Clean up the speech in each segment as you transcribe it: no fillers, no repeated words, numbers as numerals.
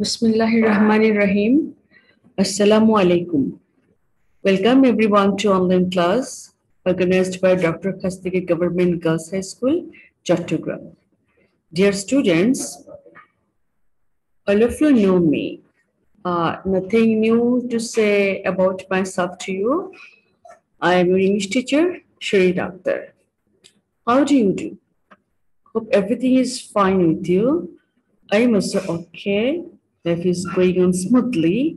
Bismillahirrahmanirrahim. Assalamu alaikum. Welcome everyone to online class organized by Dr. Khastagi Government Girls High School, Chattogram. Dear students, all of you know me. Nothing new to say about myself to you. I am your English teacher, Shri Doctor. How do you do? Hope everything is fine with you. I am also okay. Life is going on smoothly.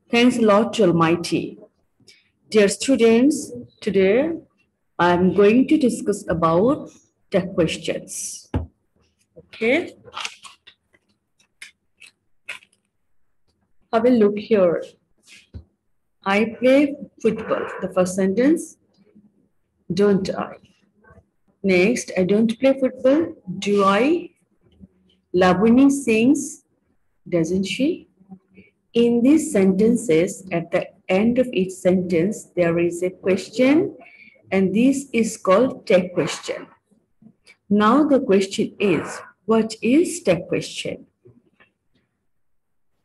Thanks a lot to Almighty. Dear students, today I am going to discuss about tech questions. Okay. Have a look here. I play football. The first sentence, don't I? Next, I don't play football. Do I? Labuni sings, doesn't she? In these sentences, at the end of each sentence, there is a question, and this is called tech question. Now the question is, what is tech question?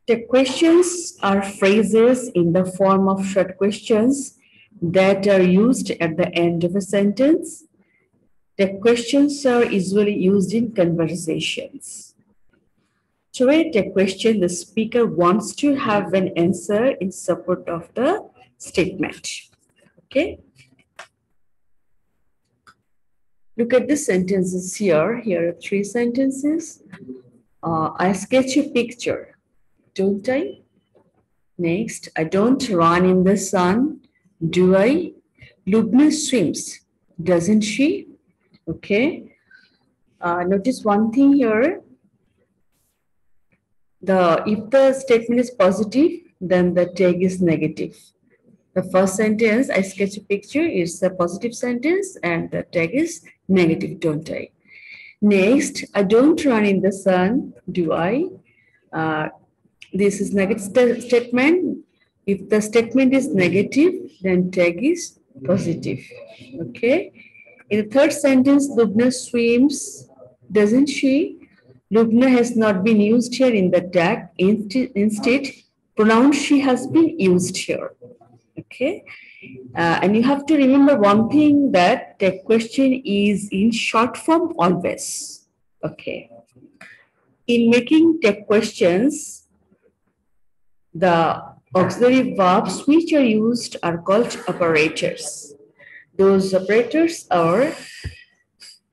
Tech questions are phrases in the form of short questions that are used at the end of a sentence. Tech questions are usually used in conversations. To write a question, the speaker wants to have an answer in support of the statement. Okay. Look at the sentences here. Here are three sentences. I sketch a picture, don't I? Next, I don't run in the sun, do I? Lubna swims, doesn't she? Okay. Notice one thing here. If the statement is positive, then the tag is negative. The first sentence, I sketch a picture, is a positive sentence and the tag is negative, don't I? Next, I don't run in the sun, do I? This is negative statement. If the statement is negative, then tag is positive. Okay. In the third sentence, Lubna swims, doesn't she? Lubna has not been used here in the tag. Instead, pronoun she has been used here. Okay. And you have to remember one thing, that tag question is in short form always. Okay. In making tag questions, the auxiliary verbs which are used are called operators. Those operators are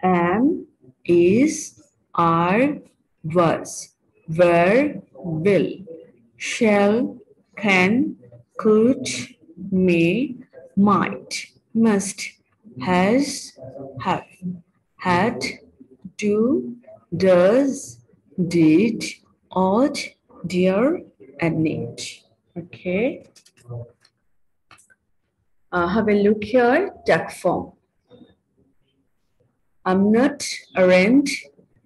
am, is, are, was, were, will, shall, can, could, may, might, must, has, have, had, do, does, did, ought, dare, and need. Okay. Have a look here, tag form. I'm not, aren't,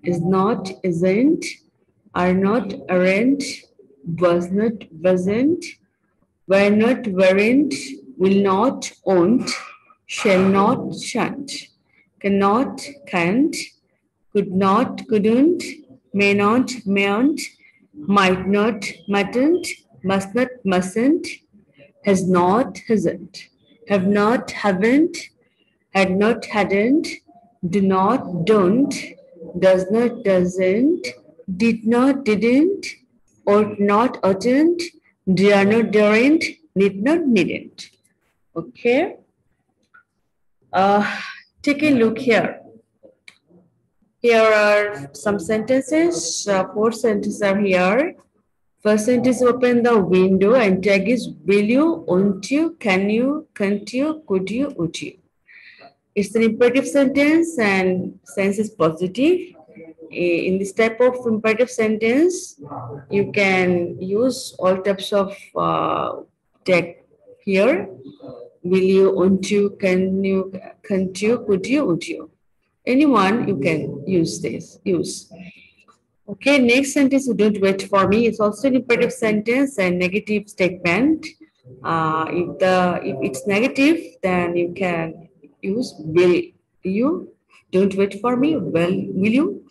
is not, isn't, are not, aren't, was not, wasn't, were not, weren't, will not, won't, shall not, shan't, cannot, can't, could not, couldn't, may not, mayn't, might not, mightn't, must not, mustn't, has not, hasn't, have not, haven't, had not, hadn't, do not, don't, does not, doesn't, did not, didn't, ought not, oughtn't, dare not, daren't, need not, needn't. Okay. Take a look here. Here are some sentences. 4 sentences are here. First sentence, open the window and tag is will you, won't you, can you, can't you, could you, would you. It's an imperative sentence and sense is positive. In this type of imperative sentence, you can use all types of tag here. Will you, won't you, can you, can't you, could you, would you. Anyone you can use this, use. Okay, next sentence, don't wait for me. It's also an imperative sentence and negative statement. If it's negative, then you can use will you. Don't wait for me. Well, will you?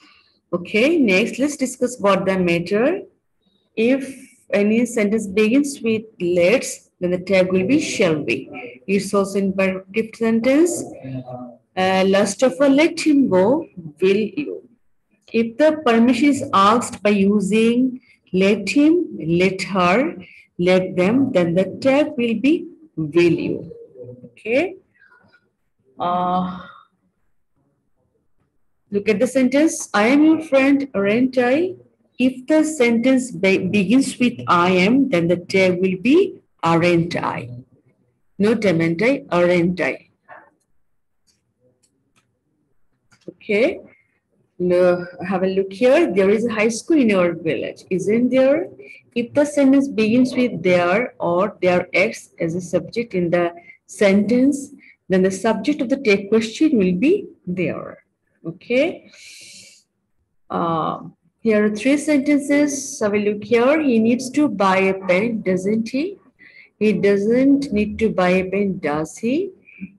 Okay, next let's discuss about the matter. If any sentence begins with let's, then the tag will be shall be. It's also in imperative sentence. Last of all, let him go, will you? If the permission is asked by using let him, let her, let them, then the tag will be will you. Okay. Look at the sentence. I am your friend, aren't I? If the sentence begins with I am, then the tag will be aren't I. Not amn't I, aren't I. Okay. Have a look here. There is a high school in our village, isn't there? If the sentence begins with there or there X as a subject in the sentence, then the subject of the take question will be there. Okay. Here are three sentences. Have a look here. He needs to buy a pen, doesn't he? He doesn't need to buy a pen, does he?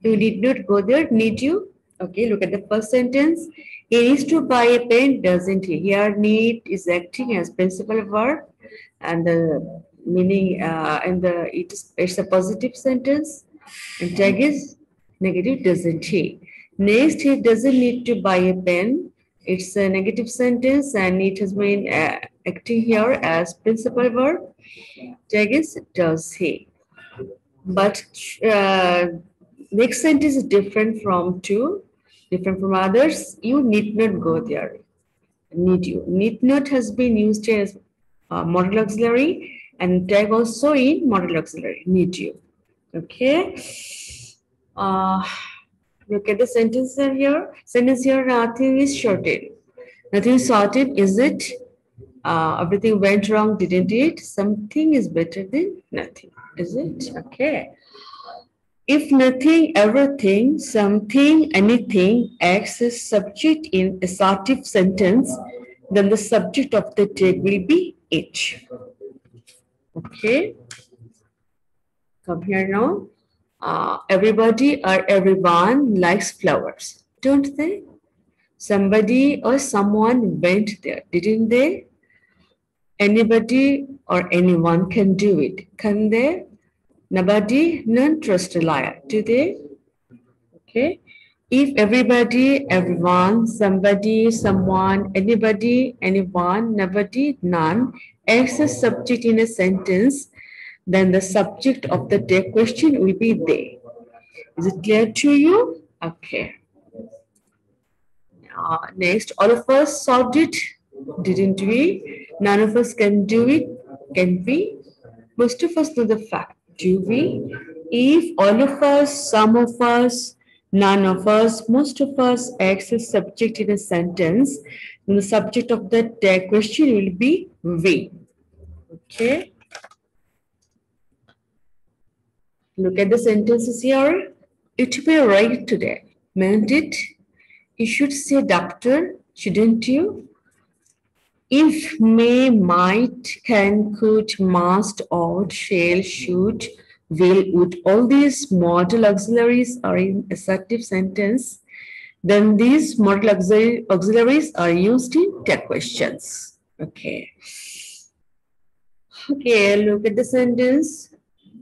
You need not go there, need you? Okay, look at the first sentence. He needs to buy a pen, doesn't he? Here, need is acting as principal verb, and the meaning it's a positive sentence, and tag is negative, doesn't he? Next, he doesn't need to buy a pen. It's a negative sentence, and it has been acting here as principal verb. Tag is does he? But next sentence is different from others. You need not go there. Need you. Need not has been used as modal auxiliary and tag also in modal auxiliary. Need you. Okay. Uh, Look at the sentence here. Sentence here, nothing is shorted. Nothing is sorted, is it? Everything went wrong, didn't it? Something is better than nothing, is it? Okay. If nothing, everything, something, anything acts as subject in assertive sentence, then the subject of the tag will be it. Okay. Come here now. Everybody or everyone likes flowers, don't they? Somebody or someone went there, didn't they? Anybody or anyone can do it, can they? Nobody, none trust a liar, do they? Okay. If everybody, everyone, somebody, someone, anybody, anyone, nobody, none acts as subject in a sentence, then the subject of the day question will be they. Is it clear to you? Okay. Next, all of us solved it, didn't we? None of us can do it, can we? Most of us know the fact, do we? If all of us, some of us, none of us, most of us acts as subject in a sentence, then the subject of that question will be we. Okay? Look at the sentences here. It may rain today, mayn't it? You should say doctor, shouldn't you? If, may, might, can, could, must, ought, shall, should, will, would, all these modal auxiliaries are in assertive sentence, then these modal auxiliaries are used in tag questions. Okay. Okay, look at the sentence.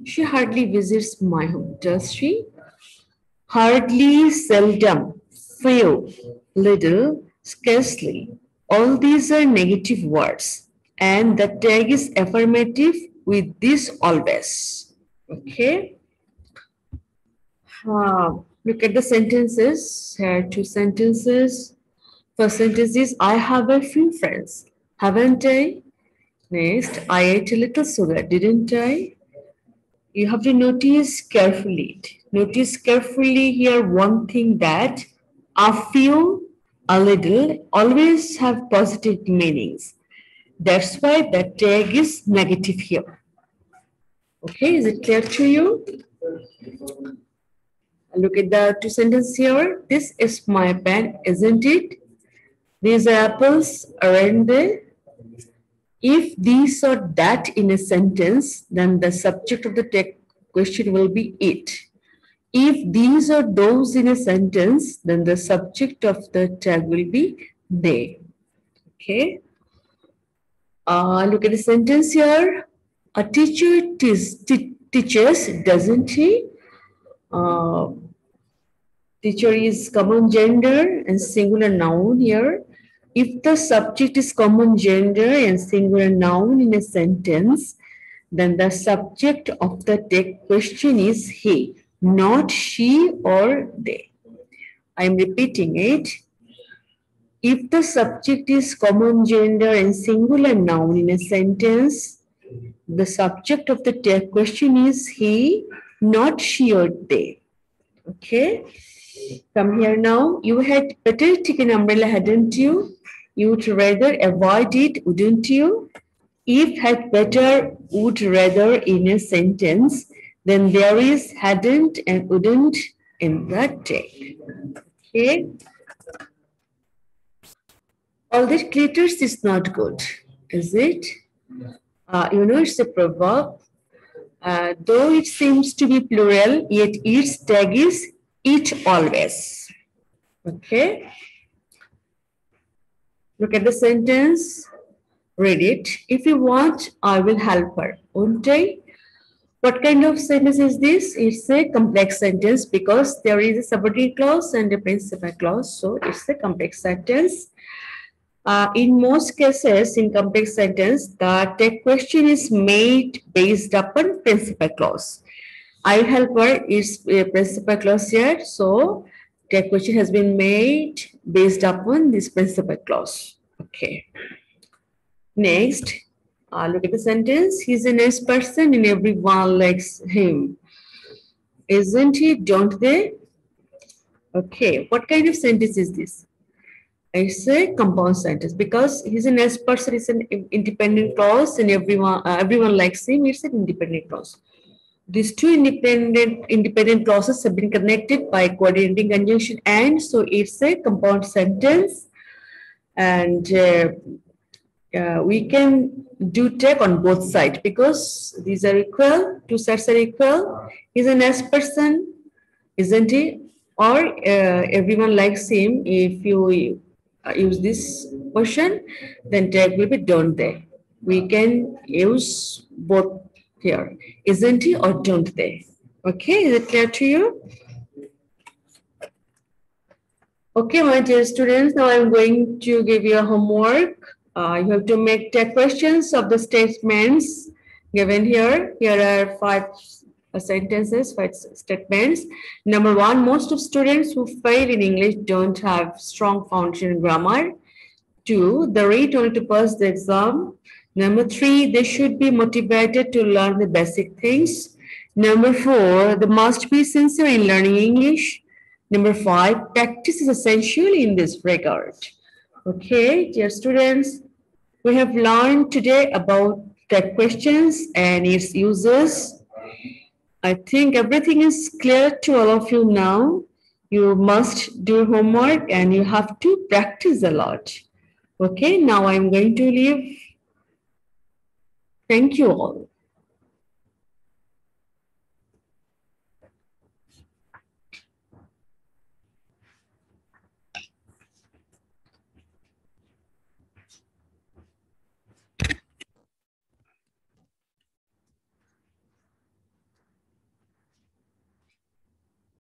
She hardly visits my home, does she? Hardly, seldom, few, little, scarcely. All these are negative words, and the tag is affirmative with this always. Okay. Look at the sentences. Here are two sentences. First sentence is I have a few friends, haven't I? Next, I ate a little sugar, didn't I? You have to notice carefully. Notice carefully here one thing that a few, a little always have positive meanings. That's why the tag is negative here. Okay, is it clear to you? Look at the two sentences here. This is my pen, isn't it? These are apples, aren't they? If these or that in a sentence, then the subject of the tag question will be it. If these or those in a sentence, then the subject of the tag will be they. Okay. Look at the sentence here. A teacher teaches, doesn't he? Uh, Teacher is common gender and singular noun here. If the subject is common gender and singular noun in a sentence, then the subject of the text question is he, not she or they. I am repeating it. If the subject is common gender and singular noun in a sentence, the subject of the text question is he, not she or they. Okay? Come here now. You had better take an umbrella, hadn't you? You would rather avoid it, wouldn't you? If had better, would rather in a sentence, then there is hadn't and wouldn't in that take. Okay? All that glitters is not good, is it? It's a proverb. Though it seems to be plural, yet its tag is it always. Okay? Look at the sentence. Read it. If you want, I will help her, won't I? What kind of sentence is this? It's a complex sentence because there is a subordinate clause and a principal clause. So it's a complex sentence. In most cases, in complex sentence, the text question is made based upon principal clause. I help her is a principal clause here. So text question has been made based upon this principal clause. Okay. Next, look at the sentence. He's a nice person and everyone likes him. Isn't he? Don't they? Okay. What kind of sentence is this? It's a compound sentence because he's a nice person. It's an independent clause and everyone likes him. It's an independent clause. These two independent clauses have been connected by coordinating conjunction and, so it's a compound sentence. And we can do take on both sides because these are equal, two sides are equal. He's a nice person, isn't he? Or everyone likes him. If you use this question, then tag will be don't they. We can use both here, isn't he or don't they? Okay, is it clear to you? Okay, my dear students, now I'm going to give you a homework. You have to make 10 questions of the statements given here. Here are 5 sentences, 5 statements. Number 1, most of students who fail in English don't have strong foundation in grammar. 2, they read only to pass the exam. Number 3, they should be motivated to learn the basic things. Number 4, they must be sincere in learning English. Number 5, practice is essential in this regard. Okay, dear students, we have learned today about the questions and its uses. I think everything is clear to all of you now. You must do homework and you have to practice a lot. Okay, now I'm going to leave. Thank you all.